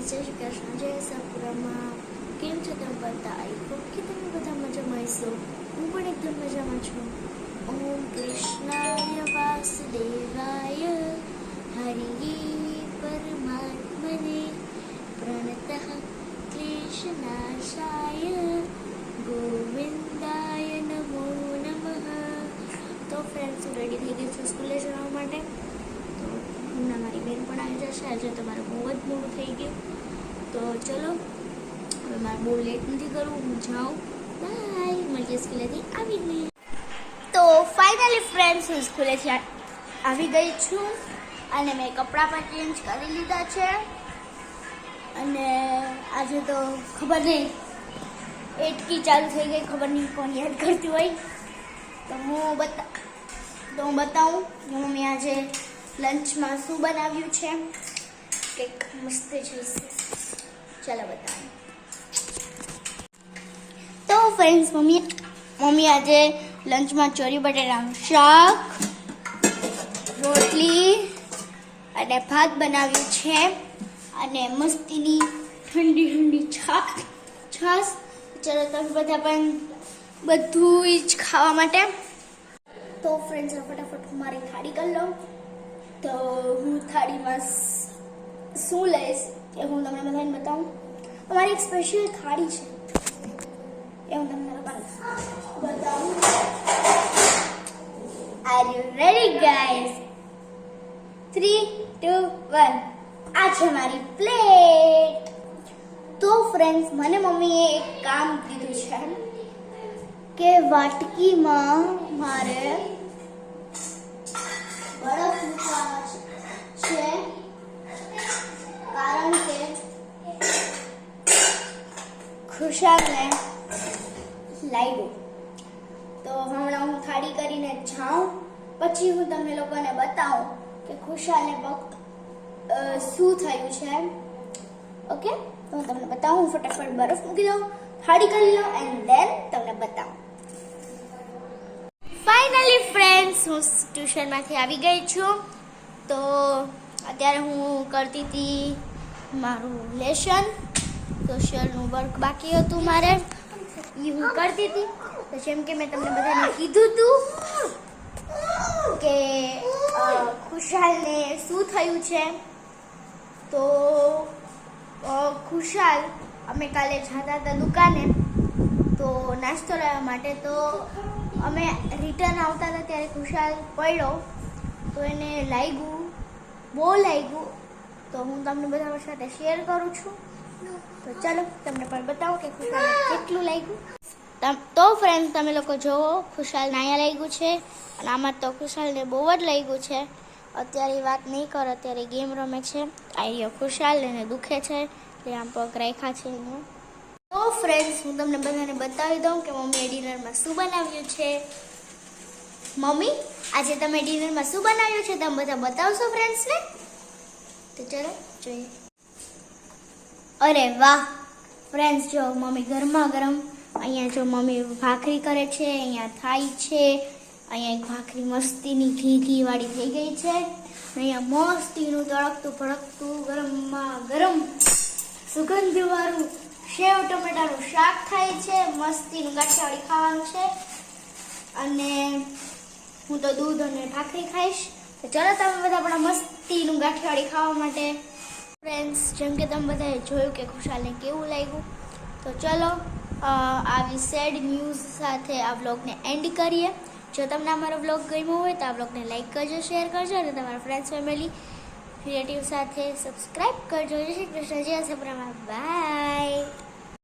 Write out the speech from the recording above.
જય શ્રી કૃષ્ણ, જય સપુરામાં. કેમ છો તમે બધા? આઈ હોપ કે તમે બધા મજામાં હશો. હું પણ એકદમ મજામાં છું. ઓમ કૃષ્ણાય વાસુદેવાય હરિ પરમાત્મને પ્રણતઃ ક્લેશનાશાય ગોવિંદાય નમો નમઃ. તો ફ્રેન્ડ્સ, હું રેડી થઈ ગઈ છું સ્કૂલે જવા માટે. તો હમણાં મારી બેન પણ આવી જશે. આજે તમારે બહુ જ મોડું થઈ ગયું. તો ચલો, હવે મારે બહુ લેટ નથી કરવું, હું જાઉં. બાય, મળીએ સ્કૂલેથી આવીને. તો ફાઇનલી ફ્રેન્ડ્સ, હું સ્કૂલેથી આવી ગઈ છું અને મેં કપડાં પણ ચેન્જ કરી લીધા છે. અને આજે તો ખબર નહીં એટકી ચાલુ થઈ ગઈ, ખબર નહીં કોણ યાદ કરતી હોય. તો હું બતાવું કે મમ્મી આજે લંચમાં શું બનાવ્યું છે. કંઈક મસ્ત છે, ચાલો બતાવું. તો ફ્રેન્ડ્સ, મમ્મી આજે લંચમાં ચોરી બટેટાનું શાક, રોટલી અને ભાત બનાવ્યું છે અને મસ્તીની ઠંડી ઠંડી છાશ. ચલો તમે બધા પણ બધું જ ખાવા માટે. તો ફ્રેન્ડ્સ, ફટાફટ મારી થાળી કરી લઉં. તો હું થાળીમાં શું લઈશ એ હું તમને બધાને બતાવું. અમારી એક સ્પેશિયલ થાળી છે એ હું તમને બતાવું. Are you ready guys? 3, 2, 1. આ છે મારી પ્લેટ. તો ફ્રેન્ડ્સ, મને મમ્મીએ એક કામ કીધું છે કે વાટકીમાં મારે બરફ મૂકવાનો છે, કારણ કે ખુશાલને લાગ્યું. તો હમણાં હું થાળી કરીને જાઉં, પછી હું તમને લોકોને બતાવું કે ખુશાલને શું થયું છે. ઓકે, તો હું તમને બતાવું. હું ફટાફટ બરફ મૂકી દઉં, થાળી કરી લઉં એન્ડ દેન તમને બતાવું. ફાઇનલી ફ્રેન્ડ્સ, હું ટ્યુશનમાંથી આવી ગઈ છું. તો અત્યારે હું કરતી હતી મારું લેશન. સોશિયલનું વર્ક બાકી હતું મારે, એ હું કરતી હતી. તો જેમ કે મેં તમને બધાને કીધું હતું કે ખુશાલને શું થયું છે. તો ખુશાલ, અમે કાલે જતા હતા દુકાને તો નાસ્તો લેવા માટે. તો અમે રિટર્ન આવતા હતા ત્યારે ખુશાલ પડ્યો, તો એને લાગ્યું, બહુ લાગ્યું. તો હું તમને બધા સાથે શેર કરું છું. તો ચાલો તમને પણ બતાવો કે ખુશાલને કેટલું લાગ્યું. તો ફ્રેન્ડ્સ, તમે લોકો જુઓ, ખુશાલને અહીંયા લાગ્યું છે અને આમાં તો ખુશાલને બહુ જ લાગ્યું છે. અત્યારે વાત નહીં કરો, અત્યારે ગેમ રમે છે. આ ખુશાલ એને દુખે છે એટલે આમ પગ રાખ્યા છે એને. તો ફ્રેન્ડ્સ, હું તમને બધાને બતાવી દઉં કે મમ્મીએ ડિનરમાં શું બનાવ્યું છે. મમ્મી, આજે તમે ડિનરમાં શું બનાવ્યું છે તમે બધા બતાવશો ફ્રેન્ડ્સને? તો ચલો જોઈએ. અરે વાહ ફ્રેન્ડ્સ, જો મમ્મી ગરમા ગરમ અહીંયા જો મમ્મી ભાખરી કરે છે, અહીંયા થાય છે. અહીંયા એક ભાખરી મસ્તીની ઘી વાળી થઈ ગઈ છે. અહીંયા મસ્તીનું તળકતું ભડકતું ગરમમાં ગરમ સુગંધવાળું સેવ ટમેટાનું શાક થાય છે. મસ્તીનું ગાંઠિયાવાળી ખાવાનું છે અને હું તો દૂધ અને ભાખરી ખાઈશ. તો ચલો તમે બધા આપણા મસ્તીનું ગાંઠિયાવાળી ખાવા માટે. ફ્રેન્ડ્સ, જેમ કે તમે બધાએ જોયું કે ખુશાલને કેવું લાગ્યું. તો ચલો આવી સેડ ન્યૂઝ સાથે આ વ્લોગને એન્ડ કરીએ. જો તમને અમારો વ્લોગ ગમ્યો હોય તો આ વ્લોગને લાઈક કરજો, શેર કરજો અને તમારા ફ્રેન્ડ્સ, ફેમિલી, રિલેટિવ સાથે સબસ્ક્રાઈબ કરજો. જય શ્રી કૃષ્ણ, જય સપરામાં. બાય.